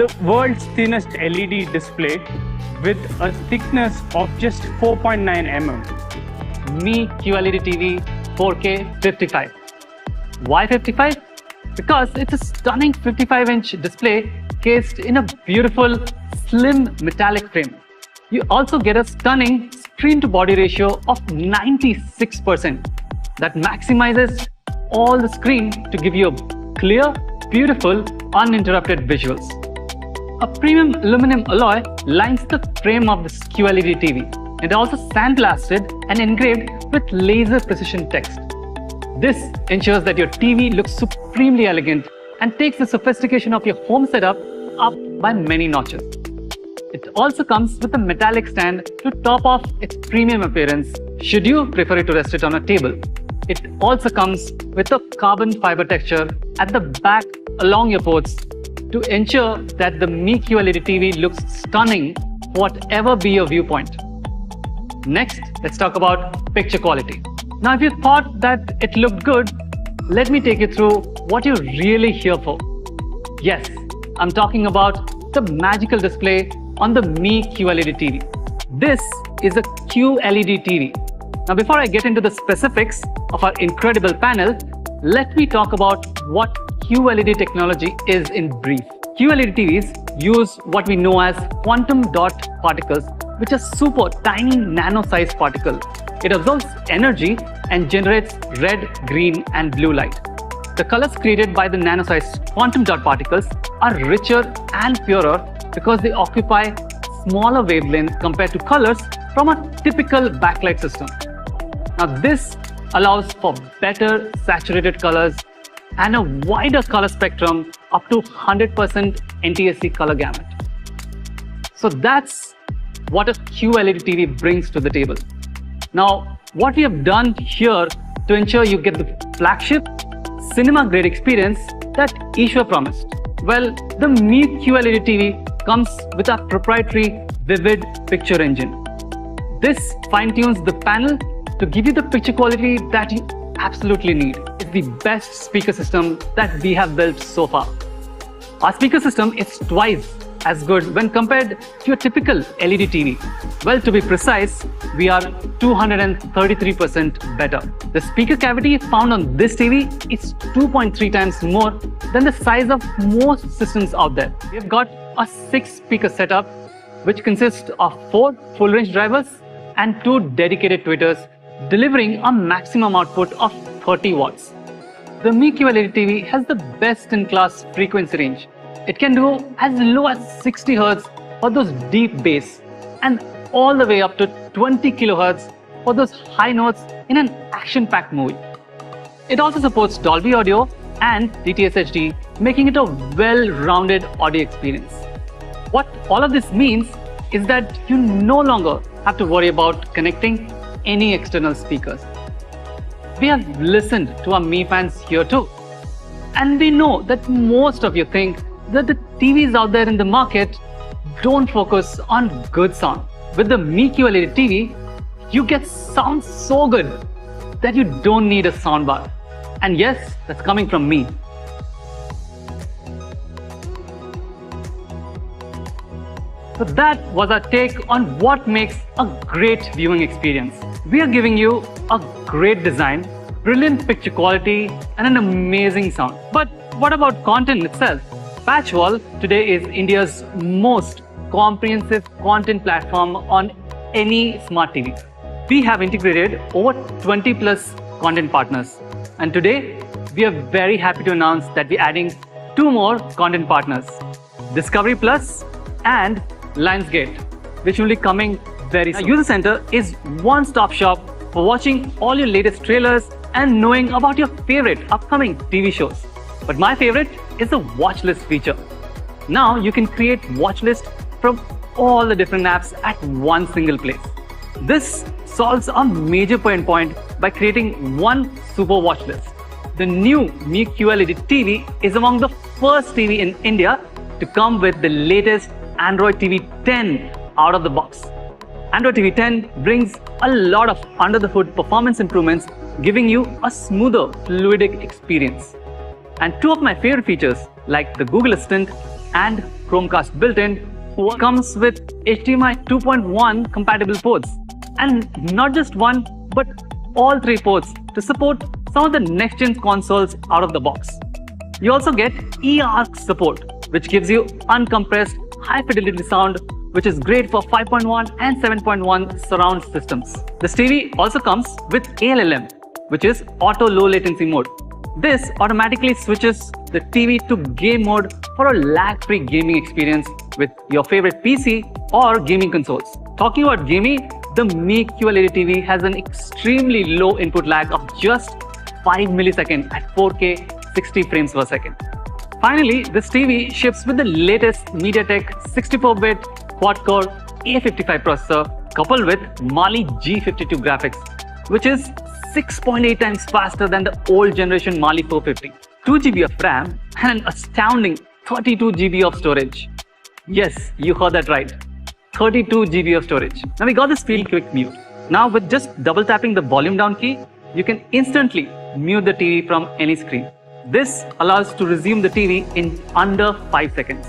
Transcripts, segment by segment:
the world's thinnest LED display with a thickness of just 4.9 mm. Mi QLED TV 4K 55. Why 55? Because it's a stunning 55-inch display cased in a beautiful, slim metallic frame. You also get a stunning screen-to-body ratio of 96% that maximizes all the screen to give you a clear, beautiful, uninterrupted visuals. A premium aluminum alloy lines the frame of this QLED TV. It also sandblasted and engraved with laser precision text. This ensures that your TV looks supremely elegant and takes the sophistication of your home setup up by many notches. It also comes with a metallic stand to top off its premium appearance should you prefer it to rest it on a table. It also comes with a carbon fiber texture at the back along your ports to ensure that the Mi QLED TV looks stunning whatever be your viewpoint. Next, let's talk about picture quality. Now, if you thought that it looked good, let me take you through what you're really here for. Yes, I'm talking about the magical display on the Mi QLED TV. This is a QLED TV. Now, before I get into the specifics of our incredible panel, let me talk about what QLED technology is in brief. QLED TVs use what we know as quantum dot particles, which are super tiny nano-sized particles. It absorbs energy and generates red, green, and blue light. The colors created by the nano-sized quantum dot particles are richer and purer because they occupy smaller wavelengths compared to colors from a typical backlight system. Now, this allows for better saturated colors and a wider color spectrum up to 100% NTSC color gamut. So that's what a QLED TV brings to the table. Now, what we have done here to ensure you get the flagship cinema-grade experience that Ishwar promised. Well, the Mi QLED TV comes with our proprietary Vivid Picture Engine. This fine-tunes the panel to give you the picture quality that you absolutely need. It's the best speaker system that we have built so far. Our speaker system is twice as good when compared to a typical LED TV. Well, to be precise, we are 233% better. The speaker cavity found on this TV is 2.3 times more than the size of most systems out there. We've got a 6-speaker setup which consists of 4 full-range drivers and 2 dedicated tweeters, delivering a maximum output of 30 watts. The Mi QLED TV has the best-in-class frequency range. It can do as low as 60 Hz for those deep bass and all the way up to 20 kHz for those high notes in an action-packed movie. It also supports Dolby Audio and DTS HD, making it a well-rounded audio experience. What all of this means is that you no longer have to worry about connecting any external speakers. We have listened to our Mi fans here too. And we know that most of you think that the TVs out there in the market don't focus on good sound. With the Mi QLED TV, you get sound so good that you don't need a soundbar. And yes, that's coming from me. So that was our take on what makes a great viewing experience. We are giving you a great design, brilliant picture quality, and an amazing sound. But what about content itself? Patchwall today is India's most comprehensive content platform on any smart TV. We have integrated over 20 plus content partners. And today, we are very happy to announce that we're adding 2 more content partners, Discovery Plus and Lionsgate, which will be coming very soon. User Center is one-stop shop for watching all your latest trailers and knowing about your favorite upcoming TV shows. But my favorite is the watch list feature. Now you can create watch list from all the different apps at one single place. This solves a major pain point by creating one super watch list. The new Mi QLED TV is among the first TV in India to come with the latest Android TV 10 out of the box. Android TV 10 brings a lot of under-the-hood performance improvements, giving you a smoother, fluidic experience. And 2 of my favorite features, like the Google Assistant and Chromecast built-in, comes with HDMI 2.1 compatible ports. And not just one, but all 3 ports to support some of the next-gen consoles out of the box. You also get eARC support, which gives you uncompressed, high-fidelity sound, which is great for 5.1 and 7.1 surround systems. This TV also comes with ALLM, which is Auto Low Latency Mode. This automatically switches the TV to game mode for a lag-free gaming experience with your favorite PC or gaming consoles. Talking about gaming, the Mi QLED TV has an extremely low input lag of just 5 milliseconds at 4K 60 frames per second. Finally, this TV ships with the latest MediaTek 64-bit quad-core A55 processor coupled with Mali G52 graphics, which is 6.8 times faster than the old generation Mali 450. 2 GB of RAM and an astounding 32 GB of storage. Yes, you heard that right. 32 GB of storage. Now we got this Feel Quick Mute. Now with just double tapping the volume down key, you can instantly mute the TV from any screen. This allows to resume the TV in under 5 seconds.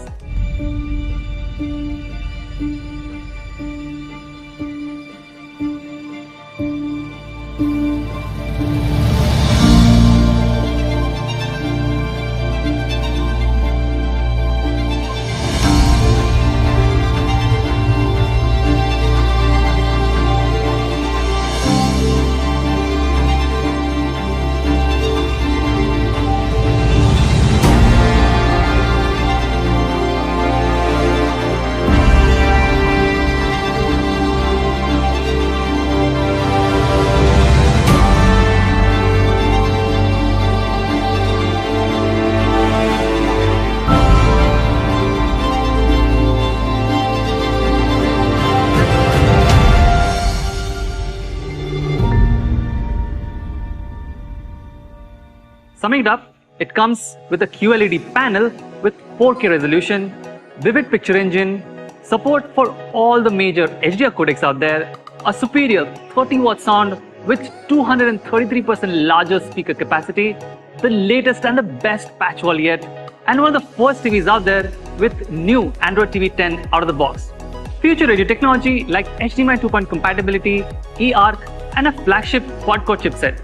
Summing it up, it comes with a QLED panel with 4K resolution, vivid picture engine, support for all the major HDR codecs out there, a superior 30-watt sound with 233% larger speaker capacity, the latest and the best patch wall yet, and one of the first TVs out there with new Android TV 10 out of the box. Future-ready technology like HDMI 2.0 compatibility, eARC, and a flagship quad-core chipset.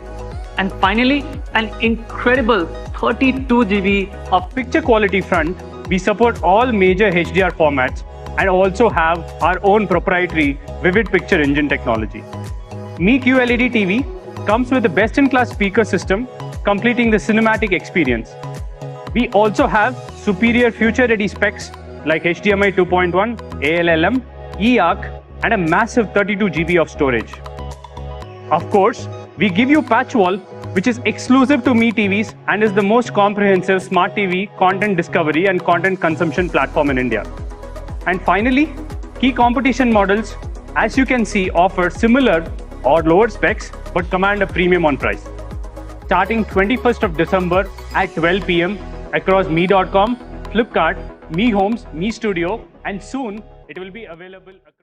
And finally, an incredible 32 GB of Picture quality front, we support all major HDR formats and also have our own proprietary Vivid Picture Engine technology. Mi QLED TV comes with a best-in-class speaker system, completing the cinematic experience. We also have superior future-ready specs like HDMI 2.1, ALLM, eARC, and a massive 32 GB of storage. Of course, we give you patch wall, which is exclusive to Mi TVs and is the most comprehensive smart TV content discovery and content consumption platform in India. And finally, key competition models, as you can see, offer similar or lower specs but command a premium on price. Starting 21st of December at 12 PM across Mi.com, Flipkart, Mi Homes, Mi Studio, and soon it will be available across